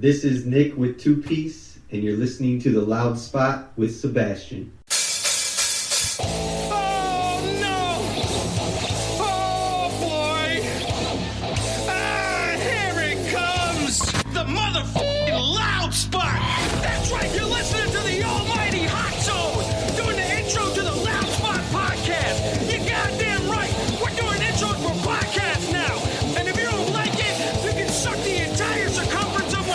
This is Nick with Two Piece, and you're listening to The Loud Spot with Sebastian. That's right, you're listening to the almighty Hot Zone, doing the intro to the Loud Spot podcast. You're goddamn right, we're doing intros for podcasts now. And if you don't like it, you can suck the entire circumference of my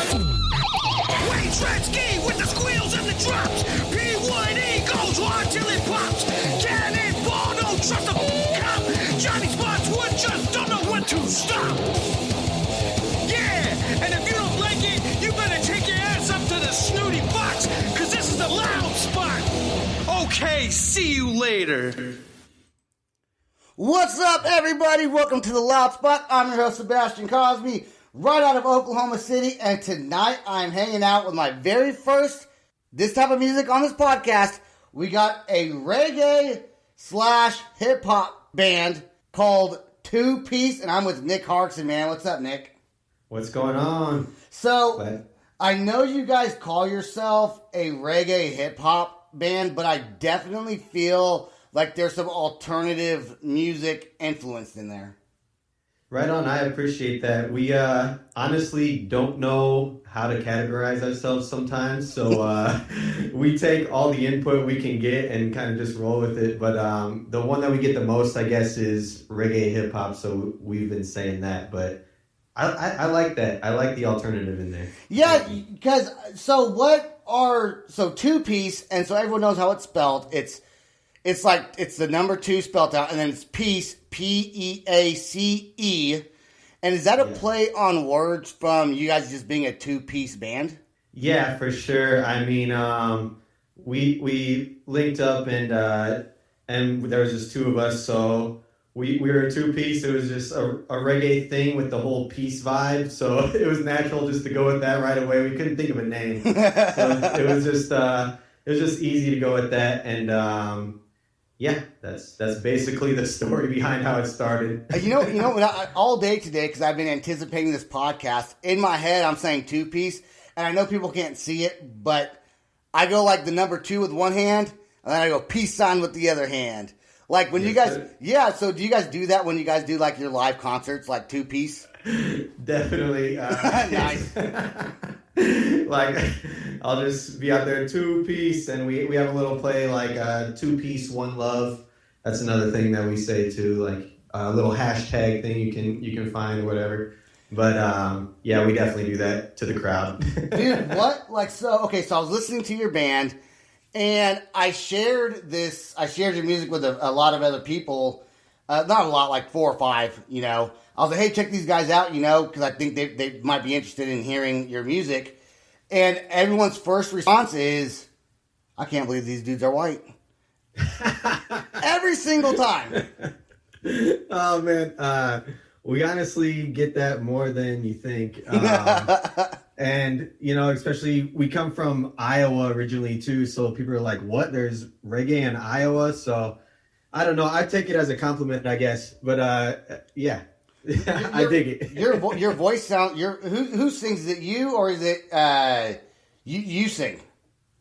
Wayne Tretzky with the squeals and the drops. P1E goes hard till it pops. Cannonball, don't trust a cop. Johnny Spotswood just don't know when to stop. Yeah, and if you don't like it, you better take your ass up to the snooty box, cause this is the Loud Spot. Okay, see you later. What's up, everybody? Welcome to the Loud Spot. I'm your host, Sebastian Cosby, right out of Oklahoma City, and tonight I'm hanging out with my very first this type of music on this podcast. We got a reggae / hip hop band called Two Piece, and I'm with Nick Harksen, man. What's up, Nick? What's going on? So, I know you guys call yourself a reggae hip-hop band, but I definitely feel like there's some alternative music influence in there. Right on, I appreciate that. We honestly don't know how to categorize ourselves sometimes, so we take all the input we can get and kind of just roll with it. But the one that we get the most, I guess, is reggae hip-hop, so we've been saying that, but I like that. I like the alternative in there. Yeah, because, so Two Piece, and so everyone knows how it's spelled. It's the number 2 spelled out, and then it's Peace, P-E-A-C-E. And is that a play on words from you guys just being a two-piece band? Yeah, for sure. I mean, we linked up and there was just two of us, so we were a two-piece. It was just a reggae thing with the whole peace vibe, so it was natural just to go with that right away. We couldn't think of a name, so it was just easy to go with that. And yeah, that's basically the story behind how it started. You know, all day today, because I've been anticipating this podcast. In my head, I'm saying two-piece, and I know people can't see it, but I go like the number 2 with one hand, and then I go peace sign with the other hand. Like when you guys, so do you guys do that when you guys do like your live concerts, like two piece? Definitely. Nice. Like, I'll just be out there two piece, and we have a little play like two piece, one love. That's another thing that we say too, like a little hashtag thing you can find or whatever. But yeah, we definitely do that to the crowd. Dude, what? Like, so I was listening to your band. And I shared your music with a lot of other people. Not a lot, like 4 or 5, you know. I was like, hey, check these guys out, you know, because I think they might be interested in hearing your music. And everyone's first response is, I can't believe these dudes are white. Every single time. Oh, man. We honestly get that more than you think. And, you know, especially we come from Iowa originally, too. So people are like, what? There's reggae in Iowa? So I don't know. I take it as a compliment, I guess. But yeah, I dig it. Your voice sound. Who sings? Is it you or is it you sing?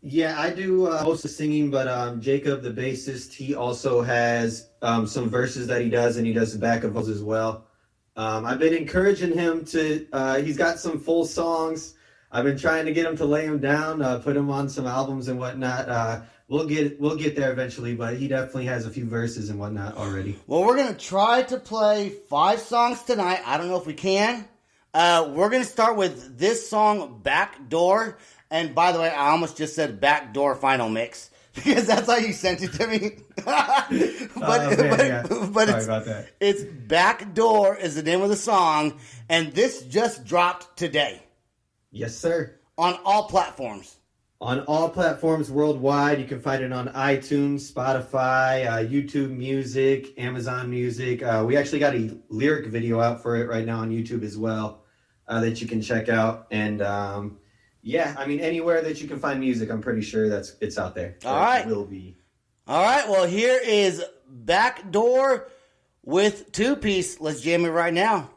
Yeah, I do most of the singing, but Jacob, the bassist, he also has some verses that he does, and he does the backup vocals as well. I've been encouraging him to, he's got some full songs. I've been trying to get him to lay them down, put him on some albums and whatnot. We'll get there eventually, but he definitely has a few verses and whatnot already. Well, we're going to try to play 5 songs tonight. I don't know if we can. We're going to start with this song, Backdoor. And by the way, I almost just said Backdoor Final Mix. Because that's how you sent it to me. but Sorry about that. It's Backdoor is the name of the song, and this just dropped today. Yes, sir. On all platforms. On all platforms worldwide. You can find it on iTunes, Spotify, YouTube Music, Amazon Music. We actually got a lyric video out for it right now on YouTube as well that you can check out. And yeah, I mean, anywhere that you can find music, I'm pretty sure it's out there. All right. It will be. All right, well, here is Backdoor with Two Piece. Let's jam it right now.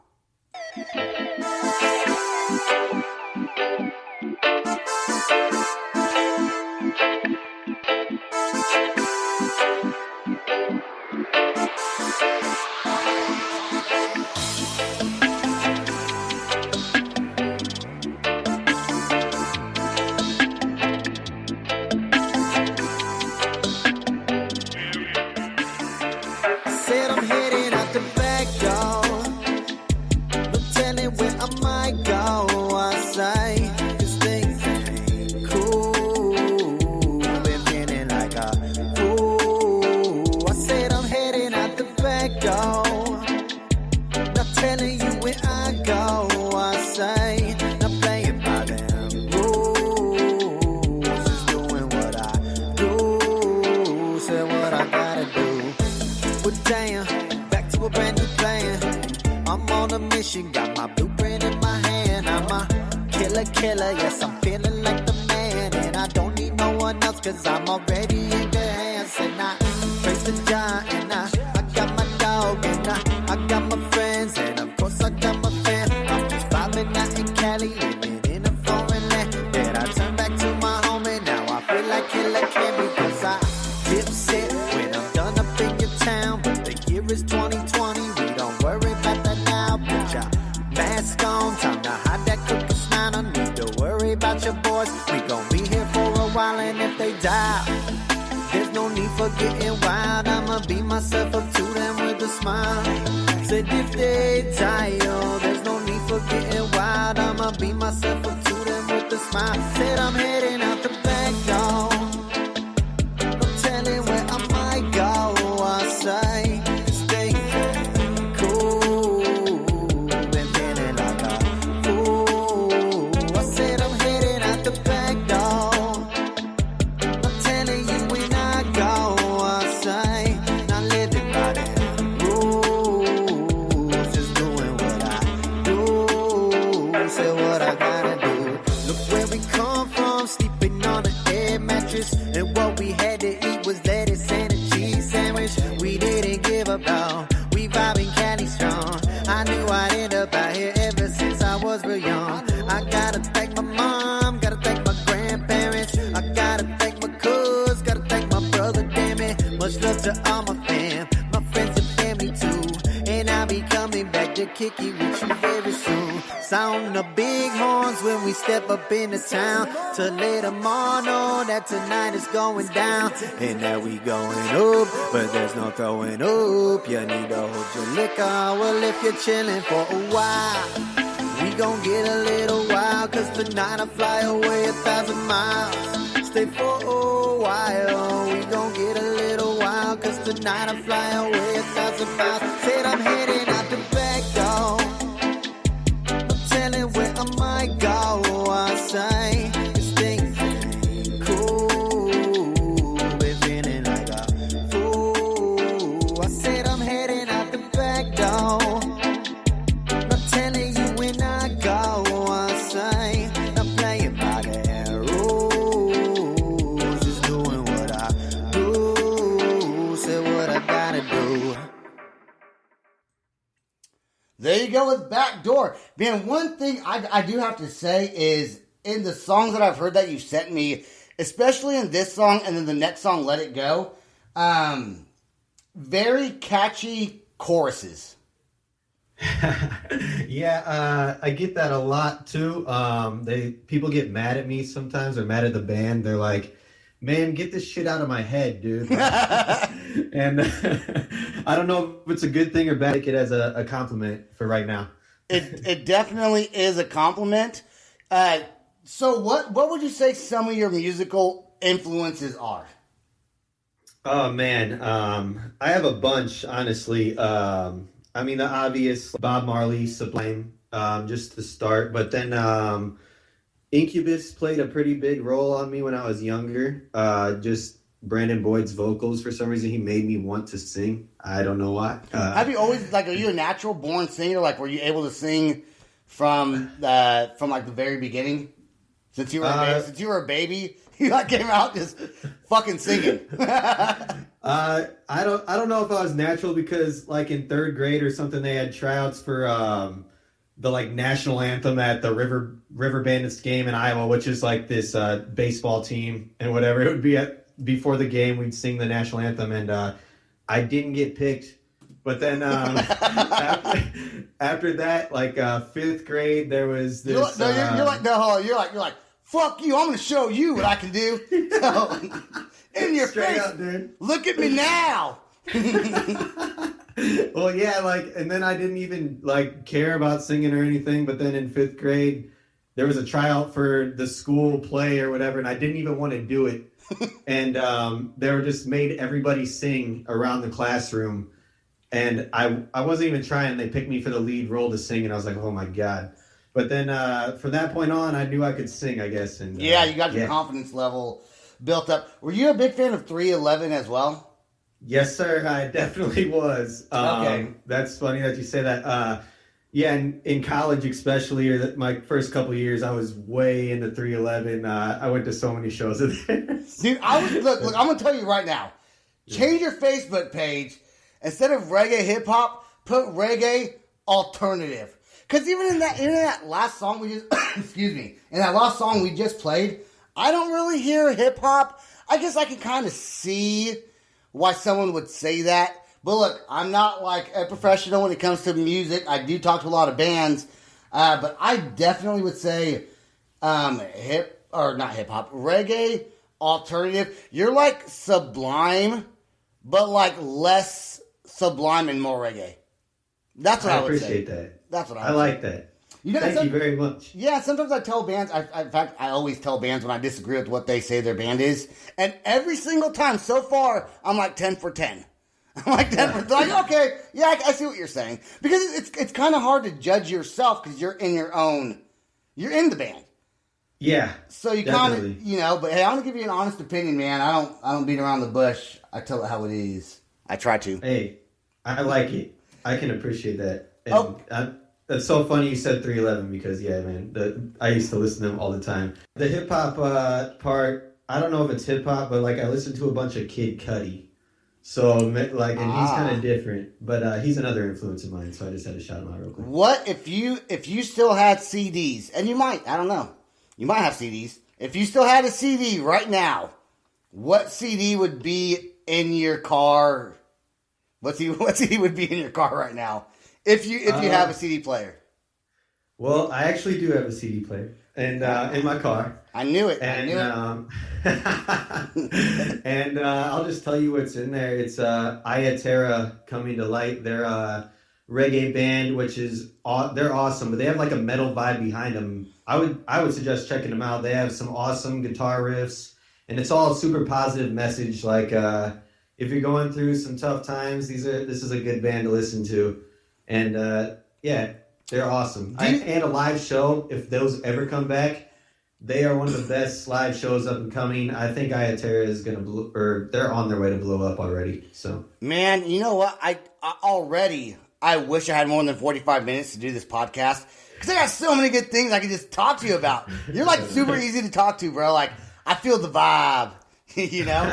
a killer. Yes, I'm feeling like the man, and I don't need no one else, cause I'm already in the hands. And I praise the giant, and I got my dog, and I got my friends, and of course I got my fam. I'm just vibing out in Cali, living in a foreign land. Then I turn back to my home, and now I feel like Killer Cam, because I dipset when I'm done up in your town. But the year is 2020, we don't worry about that now. Put your mask on, time to hide that crooked smile. Don't need to worry about your boys, we gon' be here for a while. And if they die, there's no need for getting wild. I'ma be myself up to them with a smile. Said if they die, oh, there's no need for getting wild. I'ma be myself up to them with a smile. Said I'm heading out the back door, no telling where I might go. I say stay cool, been feeling like a fool. I said I'm heading out the back door, I'm telling you when I go. I say not living by the rules, just doing what I do. Say what I gotta do. Look where we come from, sleeping on an air mattress, and what we had to eat was lettuce and a cheese sandwich. We didn't give up, though. We vibing Cali strong. I knew I'd end up out here ever since I was real young. I gotta thank my mom, gotta thank my grandparents, I gotta thank my cuz, gotta thank my brother, damn it. Much love to all my fam, my friends and family too. And I'll be coming back to kick it with you very soon. Sound the big horns when we step up into town, to let them all know that tonight is going down. And that we going up, but there's no throwing up. You need to hold your liquor, well if you're chilling for a while, we gon' get a little wild, cause tonight I fly away 1,000 miles. Stay for a while, we gon' get a little wild, cause tonight I fly away 1,000 miles. Said I'm heading out the back door, telling where I might go. I say this thing's cool, been feeling like a fool. I said I'm heading out the back door, not telling you when I go. I say not playing by their rules, just doing what I do. Say what I gotta do. There you go with Backdoor. Man, one thing I do have to say is, in the songs that I've heard that you sent me, especially in this song and then the next song, Let It Go, very catchy choruses. Yeah, I get that a lot too. People get mad at me sometimes, or mad at the band. They're like, "Man, get this shit out of my head, dude." And I don't know if it's a good thing or bad. Take it as a compliment for right now. It definitely is a compliment. So what would you say some of your musical influences are? Oh man, I have a bunch, honestly. I mean, the obvious Bob Marley, Sublime, just to start. But then Incubus played a pretty big role on me when I was younger. Just Brandon Boyd's vocals, for some reason, he made me want to sing. I don't know why. Have you always, like, are you a natural born singer? Like, were you able to sing from like the very beginning? Since you were a baby, you like came out just fucking singing. I don't know if I was natural, because like in third grade or something, they had tryouts for the like national anthem at the River Bandits game in Iowa, which is like this baseball team and whatever. It would be before the game, we'd sing the national anthem, and I didn't get picked. But then after that, like fifth grade, there was this. You're like fuck you! I'm gonna show you what I can do. So, in your Straight face, up, dude. Look at me now. Well, yeah, like, and then I didn't even like care about singing or anything. But then in fifth grade, there was a tryout for the school play or whatever, and I didn't even want to do it. And they were just made everybody sing around the classroom, and I wasn't even trying. They picked me for the lead role to sing, and I was like, oh my god. But then from that point on, I knew I could sing, I guess. And you got your confidence level built up. Were you a big fan of 311 as well? Yes, sir. I definitely was. Okay. That's funny that you say that. Yeah, and in college especially, or my first couple of years, I was way into 311. I went to so many shows of theirs. Dude, look, I'm gonna tell you right now. Change your Facebook page. Instead of reggae hip hop, put reggae alternative. Because even in that last song we just excuse me, in that last song we just played, I don't really hear hip hop. I guess I can kind of see why someone would say that. But look, I'm not like a professional when it comes to music. I do talk to a lot of bands, but I definitely would say not hip hop, reggae alternative. You're like Sublime, but like less Sublime and more reggae. That's what I would say. I appreciate that. That's what I like that. Thank you very much. Yeah, sometimes I tell bands, in fact, I always tell bands when I disagree with what they say their band is. And every single time so far, I'm like 10 for 10. I'm like 10 for 10. Like, okay, yeah, I see what you're saying. Because it's kind of hard to judge yourself because you're in the band. Yeah. So you kind of, but hey, I'm going to give you an honest opinion, man. I don't beat around the bush. I tell it how it is. I try to. Hey, I like it. I can appreciate that. And that's so funny you said 311 because, yeah, man, I used to listen to them all the time. The hip-hop part, I don't know if it's hip-hop, but, like, I listened to a bunch of Kid Cudi. So, like, and he's kind of different, but he's another influence of mine, so I just had to shout him out real quick. What if you still had CDs, and you might, I don't know, you might have CDs. If you still had a CD right now, what CD would be in your car? What CD would be in your car right now? If you have a CD player. Well, I actually do have a CD player, and in my car. I knew it. And I'll just tell you what's in there. It's Ayaterra Coming to Light. They're a reggae band, which is they're awesome, but they have like a metal vibe behind them. I would suggest checking them out. They have some awesome guitar riffs, and it's all super positive message. Like if you're going through some tough times, this is a good band to listen to. And, yeah, they're awesome. And a live show, if those ever come back, they are one of the best live shows up and coming. I think Ayaterra is going to they're on their way to blow up already. So, man, you know what? I wish I had more than 45 minutes to do this podcast because I got so many good things I can just talk to you about. You're like super easy to talk to, bro. Like, I feel the vibe. You know,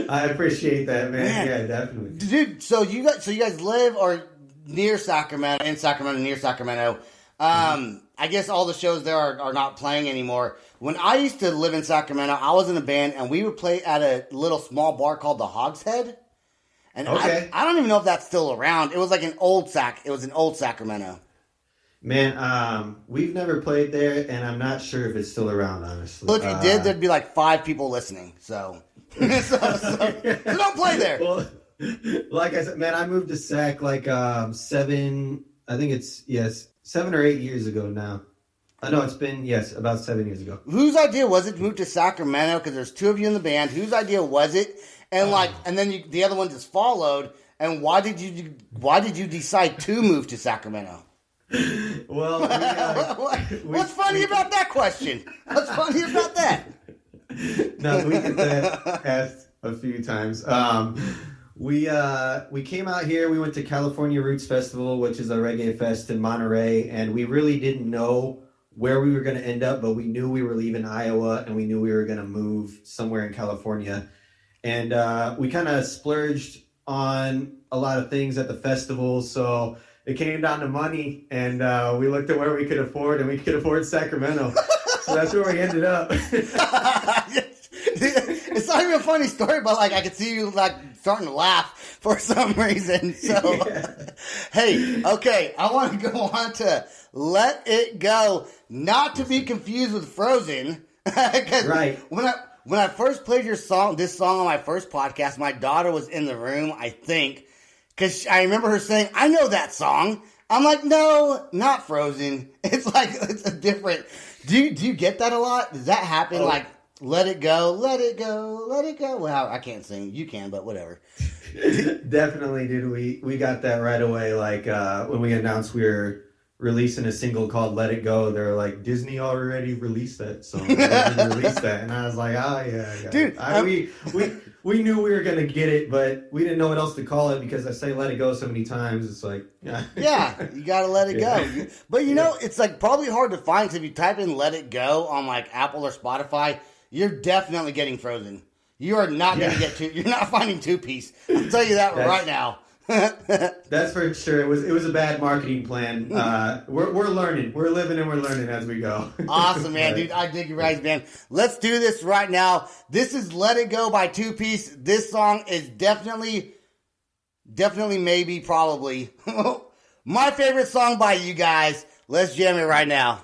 I appreciate that, man. Yeah, definitely, dude. So you guys live or near Sacramento, near Sacramento. I guess all the shows there are not playing anymore. When I used to live in Sacramento, I was in a band and we would play at a little small bar called the Hogshead. And okay. I don't even know if that's still around. It was like an old Sacramento. Man, we've never played there, and I'm not sure if it's still around, honestly. Well, if you did, there'd be like 5 people listening. So don't play there. Well, like I said, man, I moved to Sac like 7 or 8 years ago now. I know it's been, about 7 years ago. Whose idea was it to move to Sacramento? Because there's 2 of you in the band. Whose idea was it? And and then the other one just followed. And why did you decide to move to Sacramento? Well, what's funny about that question? What's funny about that? No, we get that asked a few times. We came out here. We went to California Roots Festival, which is a reggae fest in Monterey, and we really didn't know where we were going to end up, but we knew we were leaving Iowa, and we knew we were going to move somewhere in California. And we kind of splurged on a lot of things at the festival, so it came down to money, and we looked at where we could afford, and we could afford Sacramento. So that's where we ended up. It's not even a funny story, but like I could see you like starting to laugh for some reason. So, yeah. Hey, okay, I want to go on to Let It Go, not to be confused with Frozen. Right. When I first played this song on my first podcast, my daughter was in the room, I think, because I remember her saying, "I know that song." I'm like, "No, not Frozen." It's like it's a different. Do you get that a lot? Does that happen? Like, let it go, let it go, let it go. Well, I can't sing. You can, but whatever. Definitely, dude. We got that right away. Like when we announced we were releasing a single called "Let It Go," they're like, Disney already released that song. They didn't release that, and I was like, oh yeah, Dude, we knew we were gonna get it, but we didn't know what else to call it because I say "Let It Go" so many times. It's like, yeah, you gotta let it Yeah. go. But you know, it's like probably hard to find because if you type in "Let It Go" on like Apple or Spotify, you're definitely getting Frozen. You are not gonna get two. You're not finding Two Piece. I'll tell you that right now. That's for sure. It was a bad marketing plan. We're learning. We're living and we're learning as we go. Awesome, man, dude. I dig your guys, man. Let's do this right now. This is "Let It Go" by Two Piece. This song is definitely, maybe, probably my favorite song by you guys. Let's jam it right now.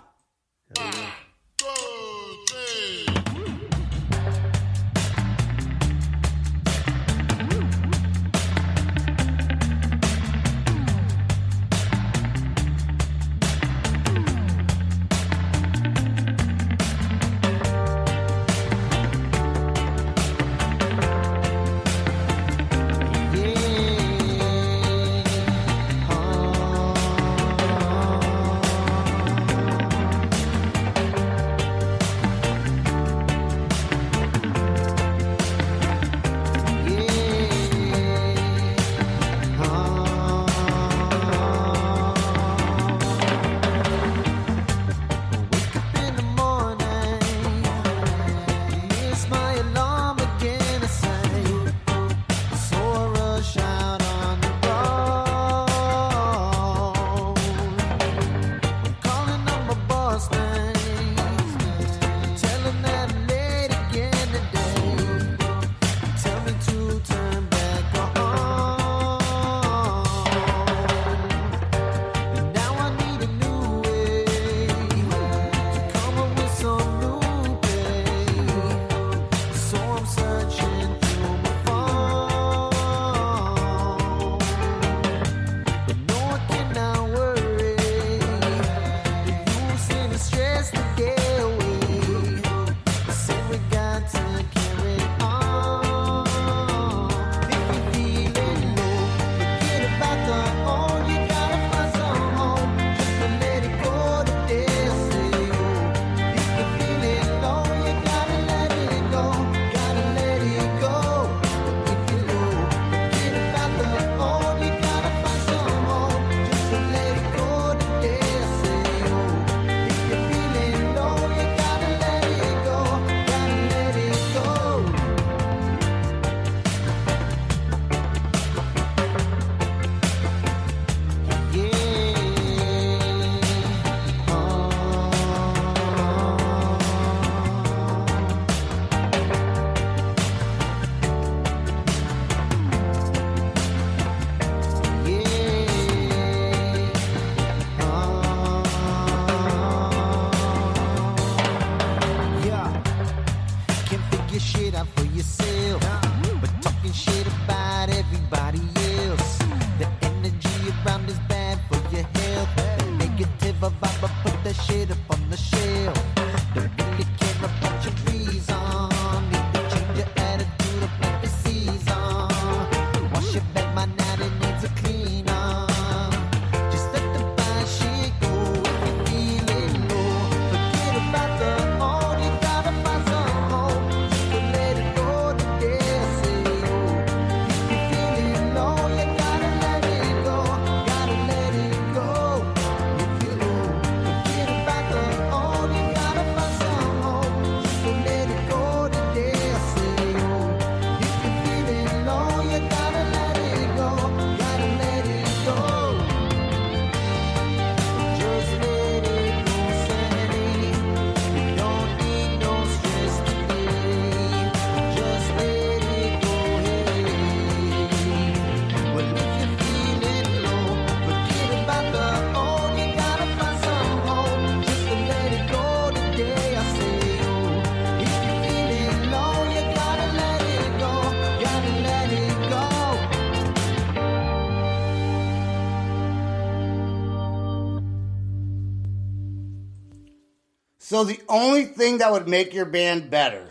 So the only thing that would make your band better,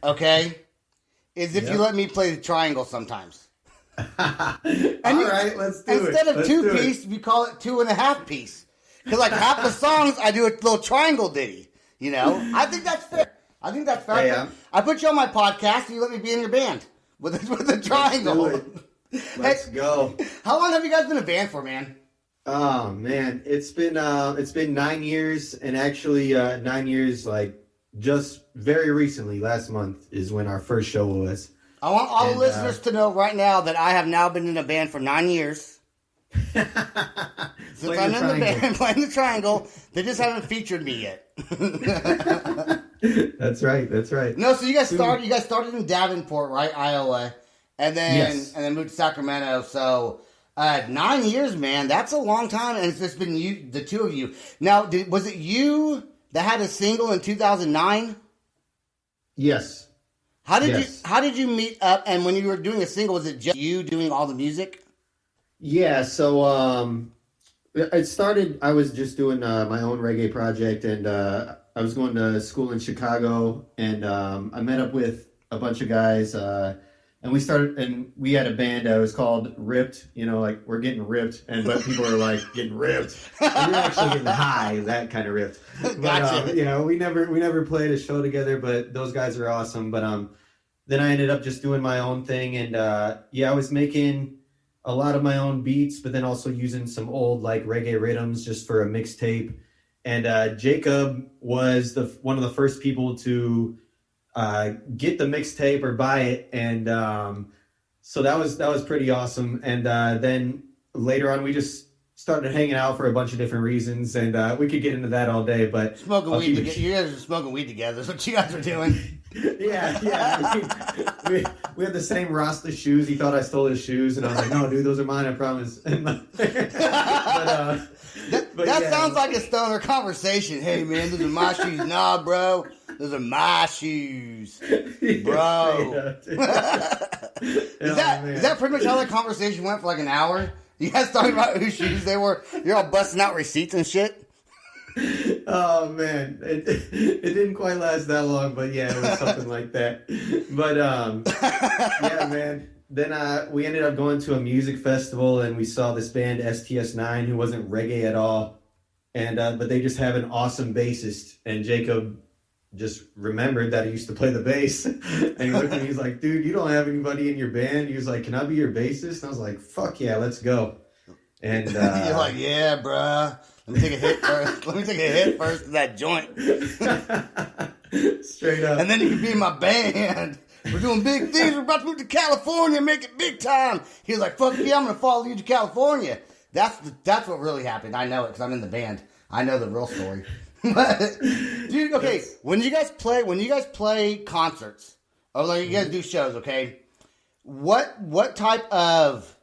okay, is if you let me play the triangle sometimes. And Let's do it. Instead of Let's do it. 2-piece, we call it 2.5 piece. Because like half the songs, I do a little triangle ditty. You know, I think that's fair. Yeah. I put you on my podcast, and you let me be in your band with the triangle. Let's go. How long have you guys been a band for, man? Oh man, it's been 9 years, and actually 9 years like just very recently. Last month is when our first show was. I want all the listeners to know right now that I have now been in a band for 9 years. Since I'm in the band playing the triangle, they just haven't featured me yet. That's right. No, so you guys started in Davenport, right, Iowa, and then moved to Sacramento. So 9 years, man, that's a long time, and it's just been you, the two of you. Now, was it you that had a single in 2009? Yes. How did you meet up? And when you were doing a single, was it just you doing all the music? Yeah. So it started. I was just doing my own reggae project, and I was going to school in Chicago, and I met up with a bunch of guys, and we had a band that was called Ripped. You know, like we're getting ripped, but people are like getting ripped. And we're actually getting high, that kind of ripped. But, Gotcha. you know, we never played a show together, but those guys are awesome. But then I ended up just doing my own thing, and I was making a lot of my own beats, but then also using some old like reggae rhythms just for a mixtape. And Jacob was one of the first people to get the mixtape or buy it, and so that was pretty awesome. And then later on, we just started hanging out for a bunch of different reasons, and we could get into that all day. But Smoking weed together. You guys are smoking weed together. That's what you guys are doing. Yeah. We had the same Rasta shoes. He thought I stole his shoes, and I was like, "No, dude, those are mine. I promise." That sounds like a stoner conversation. Hey, man, those are my shoes. Nah, bro, those are my shoes, bro. Is that pretty much how that conversation went for like an hour? You guys talking about whose shoes they were? You're all busting out receipts and shit. Oh man, it didn't quite last that long, but yeah, it was something like that. But yeah, man. Then we ended up going to a music festival, and we saw this band STS9 who wasn't reggae at all, and but they just have an awesome bassist. And Jacob just remembered that he used to play the bass, and he looked at me. He's like, "Dude, you don't have anybody in your band." He was like, "Can I be your bassist?" And I was like, "Fuck yeah, let's go." And you're like, "Yeah, bruh. Let me take a hit first. Let me take a hit first of that joint." Straight up. And then you can be in my band. We're doing big things. We're about to move to California and make it big time. He was like, "Fuck yeah, I'm going to follow you to California." That's what really happened. I know it because I'm in the band. I know the real story. Dude, okay, when you guys play concerts, or like you guys do shows, okay, what type of,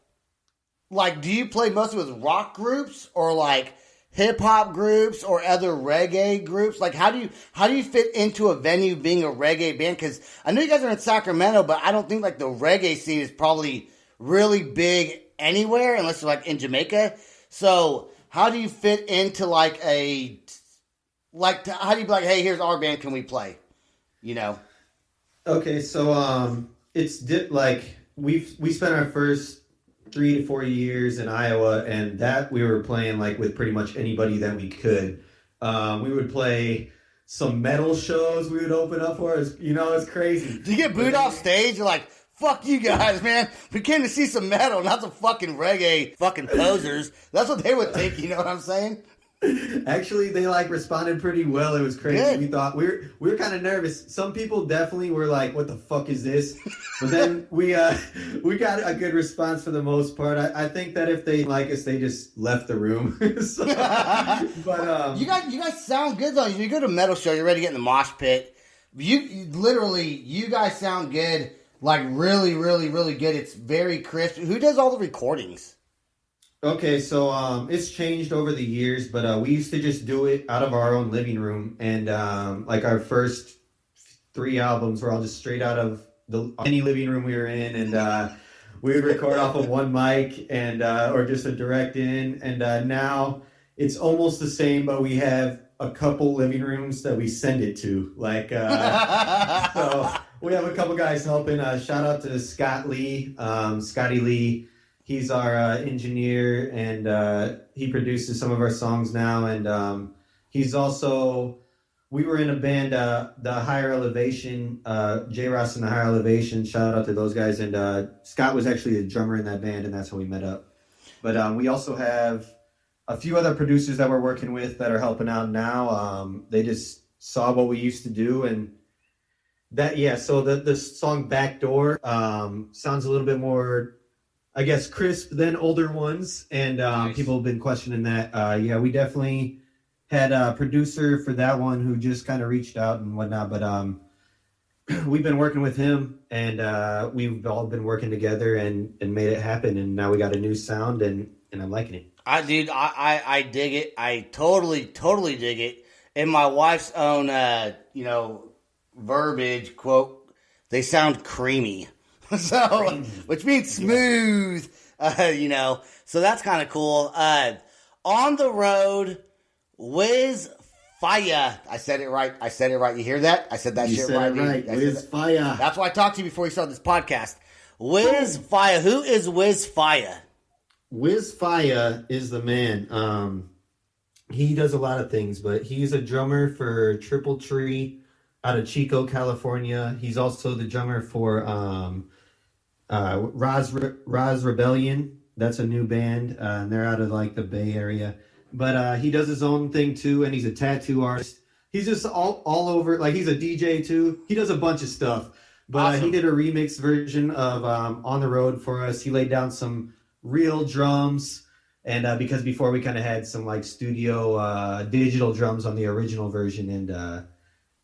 like, do you play mostly with rock groups or like hip hop groups or other reggae groups? Like, how do you fit into a venue being a reggae band? Because I know you guys are in Sacramento, but I don't think like the reggae scene is probably really big anywhere unless you're like in Jamaica. So how do you fit into like how do you be like, "Hey, here's our band, can we play?" You know? Okay, so it's like we spent our first 3 to 4 years in Iowa, and that we were playing like with pretty much anybody that we could. We would play some metal shows. We would open up for us. You know, it's crazy. Do you get booed off stage? You're like, "Fuck you guys, man. We came to see some metal, not some fucking reggae fucking posers." That's what they would think. You know what I'm saying? Actually, they like responded pretty well. It was crazy. Good. We thought we were kind of nervous. Some people definitely were like, "What the fuck is this?" But then we got a good response for the most part. I think that if they like us, they just left the room. So, but you guys sound good though. You go to a metal show, you're ready to get in the mosh pit. You guys sound good, like really, really, really good. It's very crisp. Who does all the recordings? Okay, so it's changed over the years, but we used to just do it out of our own living room, and like our first 3 albums were all just straight out of any living room we were in, and we would record off of one mic and or just a direct in, and now it's almost the same, but we have a couple living rooms that we send it to. Like, so we have a couple guys helping. Shout out to Scotty Lee. He's our engineer, and he produces some of our songs now. And he's also, we were in a band, the Higher Elevation, J. Ross and the Higher Elevation. Shout out to those guys. And Scott was actually the drummer in that band, and that's how we met up. But we also have a few other producers that we're working with that are helping out now. They just saw what we used to do, and that, yeah. So the song "Backdoor" sounds a little bit more, I guess, crisp than older ones, and Nice. people have been questioning that. Yeah, we definitely had a producer for that one who just kind of reached out and whatnot, but we've been working with him, and we've all been working together and made it happen, and now we got a new sound, and I'm liking it. I dig it. I totally dig it. In my wife's own, verbiage, quote, they sound creamy. So, which means smooth, so that's kind of cool. On the road, Wiz Fire. I said it right. You hear that? I said that You shit said right. it right. dude. I said Wiz that. Fire. That's why I talked to you before we started this podcast. Wiz Fire. Who is Wiz Fire? Wiz Fire is the man. He does a lot of things, but he's a drummer for Triple Tree out of Chico, California. He's also the drummer for Roz Rebellion. That's a new band, and they're out of like the Bay Area. But he does his own thing too, and he's a tattoo artist. He's just all over. Like, he's a DJ too. He does a bunch of stuff. But Awesome. he did a remix version of On the Road for us. He laid down some real drums, and because before we kind of had some like studio digital drums on the original version, and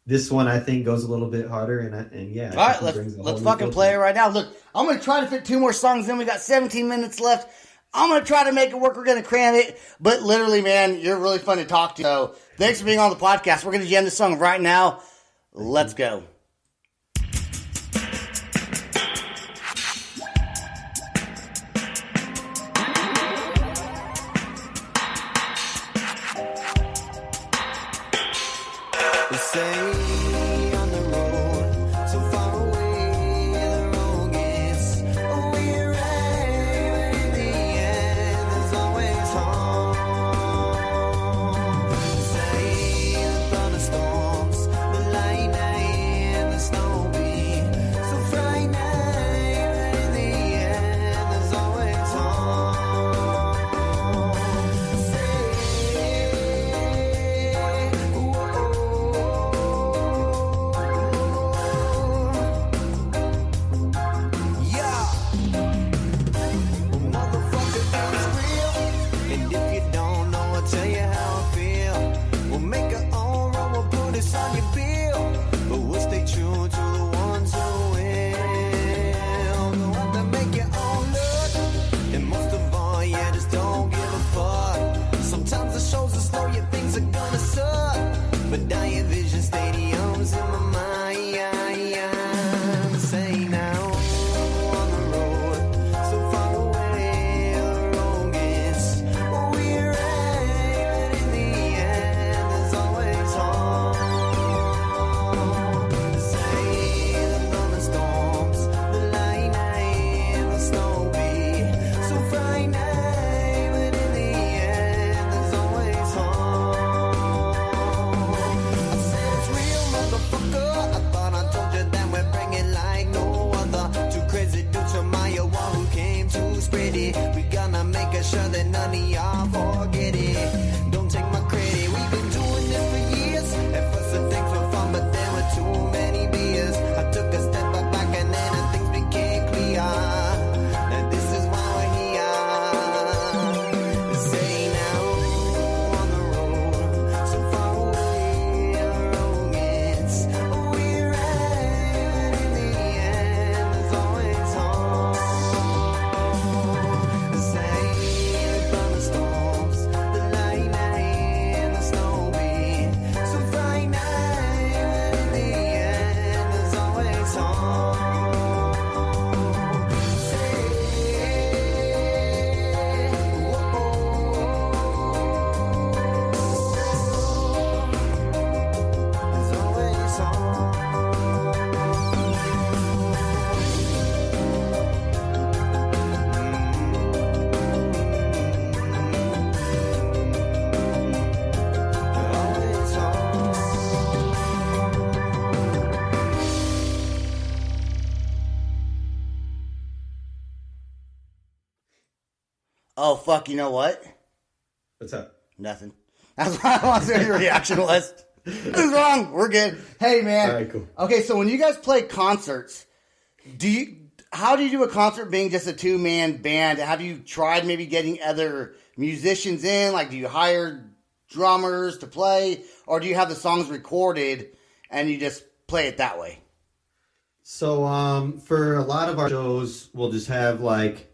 this one I think goes a little bit harder, and yeah. All right, let's fucking play it right now. Look, I'm going to try to fit 2 more songs in. We got 17 minutes left. I'm going to try to make it work. We're going to cram it. But literally, man, you're really fun to talk to. So thanks for being on the podcast. We're going to jam this song right now. Let's go. They say on the road, so far away the road gets weary, but in the end there's always home. Say the thunderstorms, the lightning and the snow be so frightening, but in the end there's always home. Say, whoa. Oh, fuck, you know what? What's up? Nothing. That's what I want to see what your reaction was. Who's wrong? We're good. Hey, man. All right, cool. Okay, so when you guys play concerts, how do you do a concert being just a two-man band? Have you tried maybe getting other musicians in? Like, do you hire drummers to play? Or do you have the songs recorded and you just play it that way? So for a lot of our shows, we'll just have like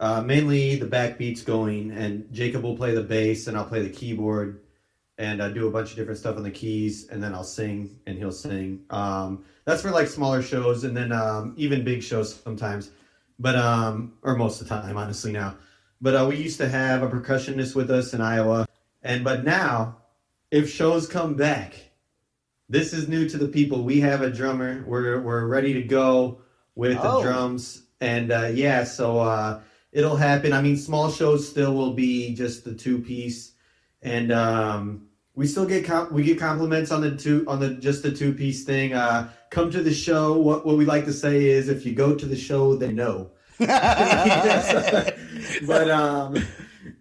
mainly the backbeats going, and Jacob will play the bass and I'll play the keyboard and do a bunch of different stuff on the keys, and then I'll sing and he'll sing. That's for like smaller shows, and then even big shows sometimes, but or most of the time, honestly now. But we used to have a percussionist with us in Iowa, but now if shows come back, this is new to the people. We have a drummer. We're ready to go with the drums, and so it'll happen. I mean, small shows still will be just the 2-piece, and we still get compliments on the 2-piece thing. Come to the show. What we like to say is, if you go to the show, then no.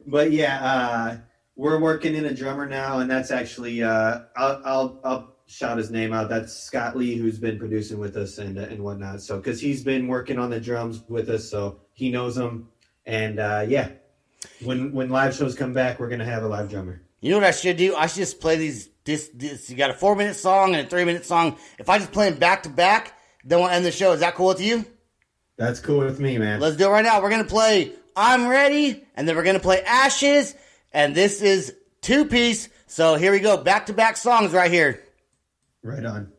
But yeah, we're working in a drummer now, and that's actually I'll shout his name out. That's Scott Lee, who's been producing with us and whatnot. So, because he's been working on the drums with us, so he knows them. And when live shows come back, we're gonna have a live drummer. You know what I should do? I should just play this. You got a 4-minute song and a 3-minute song. If I just play them back to back, then we'll end the show. Is that cool with you? That's cool with me, man. Let's do it right now. We're gonna play "I'm Ready," and then we're gonna play "Ashes," and this is 2-piece. So here we go, back to back songs right here. Right on.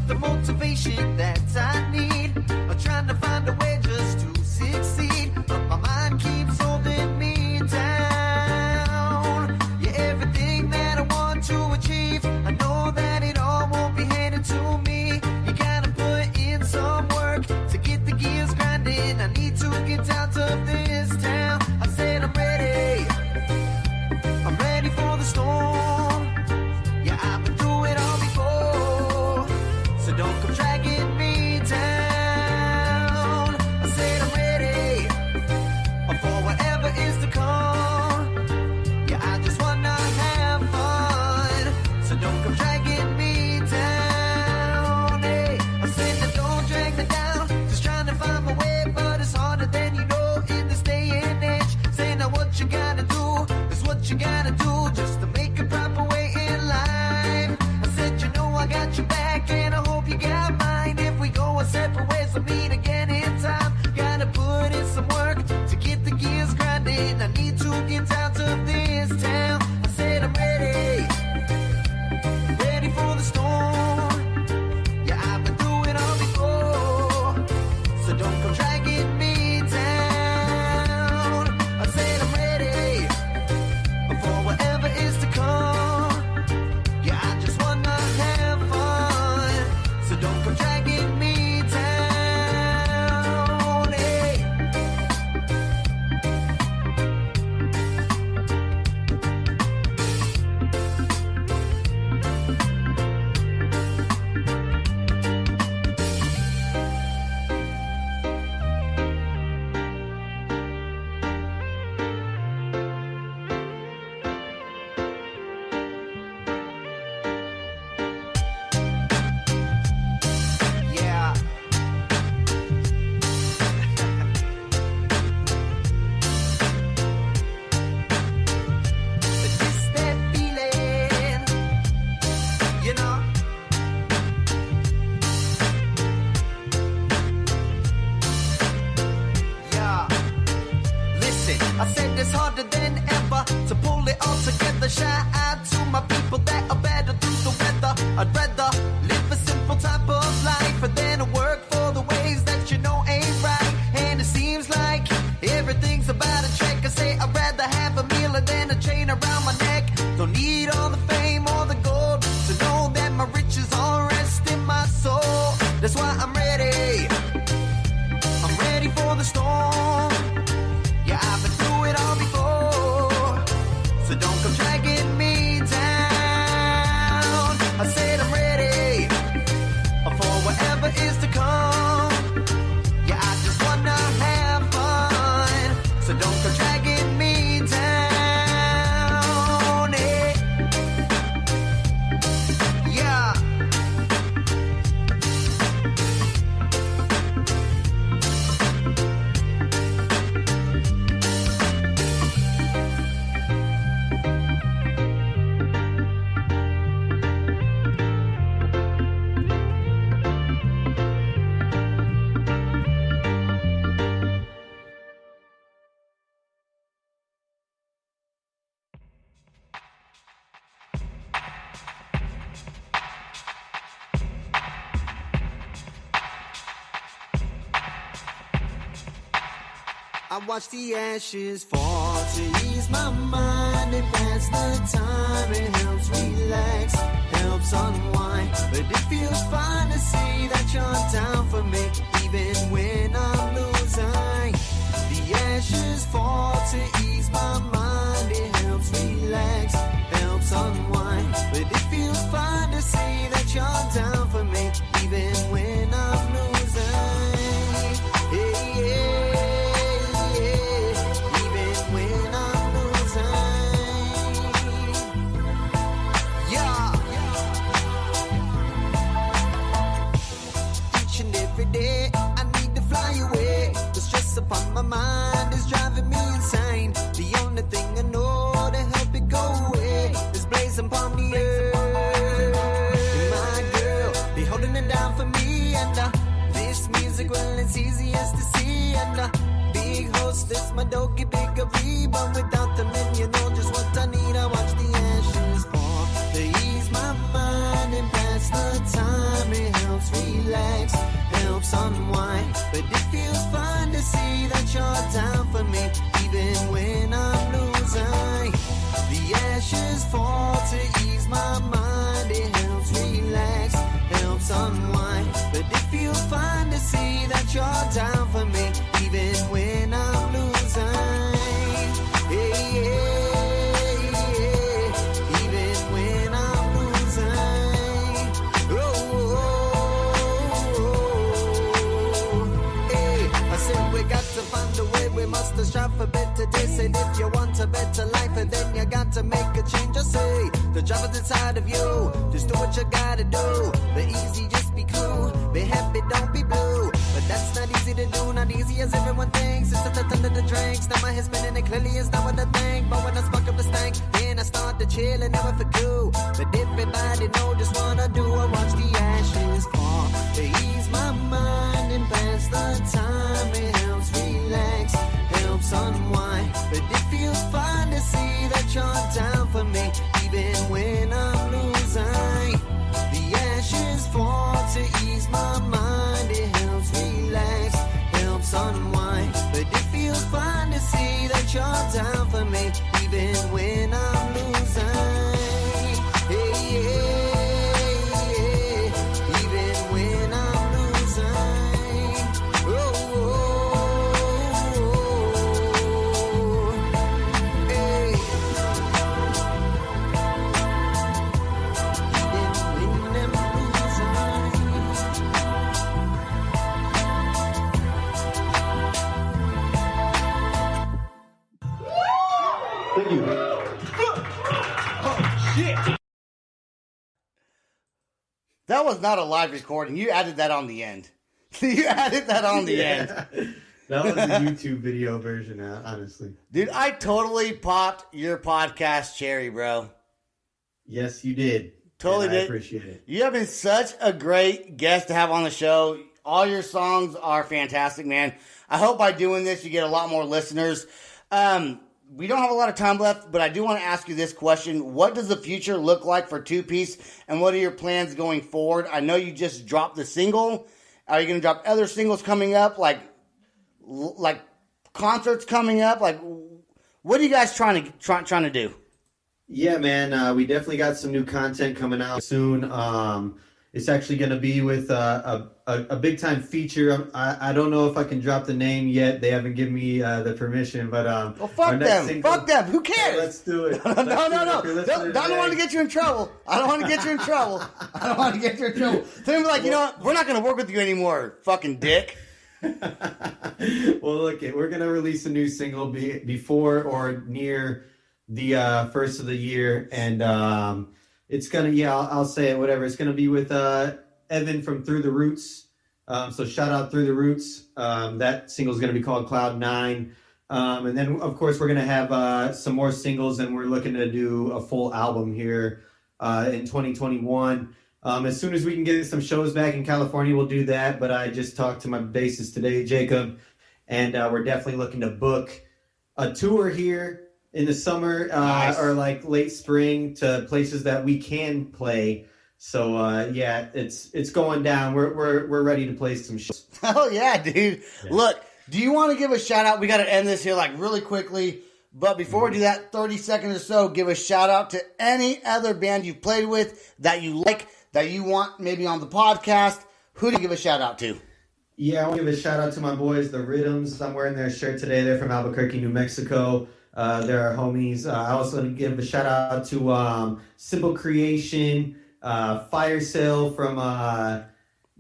The motivation that I need. I'm trying to find a way just to succeed, but my mind keeps holding me down. Yeah, everything that I want to achieve, I know that it all won't be handed to me. You gotta put in some work to get the gears grinding. I need to get out of this town. I said I'm ready for the storm. Yeah, I've been through it all before, so don't come dragging me down. I said I'm ready for whatever is to come. Yeah, I just wanna have fun, so don't come dragging me down. Hey, I said that don't drag me down, just trying to find my way, but it's harder than you know in this day and age. Say now what you gotta do is what you gotta do, just to make a proper way in life. I said, you know I got your back, and I hope you got mine. If we go our separate ways, we'll meet again in time. Gotta put in some work to get the gears grinding. I need to get out of this town. I said I'm ready for the storm. Yeah, I've been through it all before, so don't come dragging me down. I said I'm ready for whatever is to come. Yeah, I just wanna have fun, so don't come dragging me down. Hey. Yeah. It's that feeling, you know. Yeah. Listen, I said it's harder than ever to pull it all together. Shout out to my people that are better through the weather. I'd rather live a simple type of life than work for the ways that you know ain't right. And it seems like everything's about a check. I say I'd rather have a meal than a chain around my neck. Don't need all the fame or the gold to know that my riches all rest in my soul. That's why I'm ready. I'm ready for the storm. Yeah, I've been through it all before. So don't come dragging me down. I said I'm ready for whatever is to come. Yeah, I just wanna have fun. So don't come dragging me down. Eh. Yeah. I watch the ashes fall to ease my mind and pass the time. It helps relax, helps unwind. But it feels fine to see that you're down for me, even when I'm losing. The ashes fall to ease my mind. It helps relax, helps unwind. But it feels fine to see that you're down for me, even when I'm losing. Hey, yeah. Upon my mind is driving me insane. The only thing I know to help it go away is blazing upon the earth. My girl, be holding it down for me. And this music, well, it's easiest to see. And big hostess, my doggy biggery. But without the men, you know just what I need. I watch the ashes fall to ease my mind and pass the time. It helps relax, helps unwind. But it feels fine to see that you're down for me, even when I'm losing. The ashes fall to ease my mind. It helps relax, helps unwind. But it feels fine to see that you're down for me, even when I'm losing. Hey, yeah, yeah. Even when I'm losing. Oh, oh, oh. Hey, I said we got to find a way. We must strive for better days. And if you want a better life, then you got to make a change. I say the job is inside of you. Just do what you gotta do. Be easy, just be cool. Be happy, don't be blue. But that's not easy to do, not easy as everyone thinks. It's the thunder the drinks. Now my head's spinning, it clearly is not what I think. But when I spark up the stank, then I start to chill and never for cool. But everybody know just what I do. I watch the ashes fall to ease my mind and pass the time. It helps relax, helps unwind. But it feels fine to see that you're down for me, even when I'm losing. The ashes fall to ease my mind. It helps relax, helps unwind. But it feels fine to see that you're down for me, even when I'm losing. Hey, yeah, yeah. Even when I'm losing. Oh, oh, oh. Hey. Even when I'm losing. Thank you. That was not a live recording. You added that on the end. You added that on the end. That was the YouTube video version, honestly. Dude, I totally popped your podcast cherry, bro. Yes, you did. Totally And I did. appreciate it. You have been such a great guest to have on the show. All your songs are fantastic, man. I hope by doing this, you get a lot more listeners. we don't have a lot of time left, but I do want to ask you this question. What does the future look like for Two Piece, and what are your plans going forward? I know you just dropped the single. Are you going to drop other singles coming up, like concerts coming up? Like, what are you guys trying to do? Yeah, man, we definitely got some new content coming out soon. It's actually going to be with a big time feature. I don't know if I can drop the name yet. They haven't given me the permission, but well, fuck them. Single, fuck them. Who cares? Let's do it. No. Don't want to get you in trouble. I don't want to get you in trouble. So be like, you know what? We're not going to work with you anymore, fucking dick. Well, look, we're going to release a new single before or near the first of the year, and it's gonna, I'll say it, whatever. It's gonna be with Evan from Through the Roots. So shout out Through the Roots. That single is gonna be called Cloud 9. And then of course we're gonna have some more singles, and we're looking to do a full album here in 2021. As soon as we can get some shows back in California, we'll do that. But I just talked to my bassist today, Jacob, and we're definitely looking to book a tour here in the summer Nice. Or like late spring to places that we can play. So it's going down. We're ready to play some shows. Oh yeah, dude. Yeah. Look, do you want to give a shout out? We got to end this here like really quickly. But before we do that, 30 seconds or so, give a shout out to any other band you've played with that you like, that you want maybe on the podcast. Who do you give a shout out to? Yeah, I want to give a shout out to my boys, the Rhythms. I'm wearing their shirt today. They're from Albuquerque, New Mexico. They're our homies. I also want to give a shout out to Simple Creation, Fire Sale from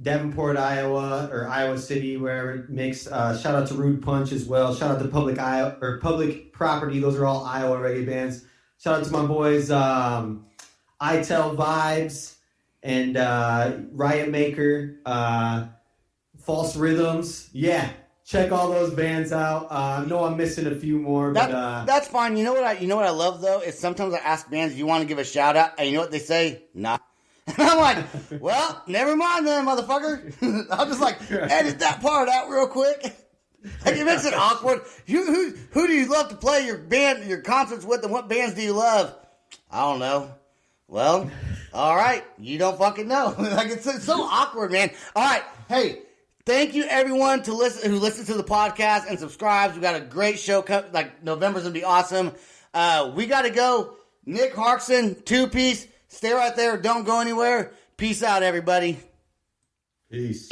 Davenport, Iowa, or Iowa City, wherever it makes. Shout out to Rude Punch as well. Shout out to Public Property. Those are all Iowa reggae bands. Shout out to my boys, I Tell Vibes and Riot Maker, False Rhythms. Yeah. Check all those bands out. I know I'm missing a few more, but that's fine. You know what I love though is sometimes I ask bands, "Do you want to give a shout out?" And you know what they say? Nah. And I'm like, well, never mind then, motherfucker. I'll just like edit that part out real quick. Like it makes it awkward. Who do you love to play your concerts with, and what bands do you love? I don't know. Well, all right, you don't fucking know. Like it's so awkward, man. All right, hey. Thank you, everyone, who listens to the podcast and subscribes. We got a great show. Like November's gonna be awesome. We gotta go. Nick Harksen, Two Piece. Stay right there. Don't go anywhere. Peace out, everybody. Peace.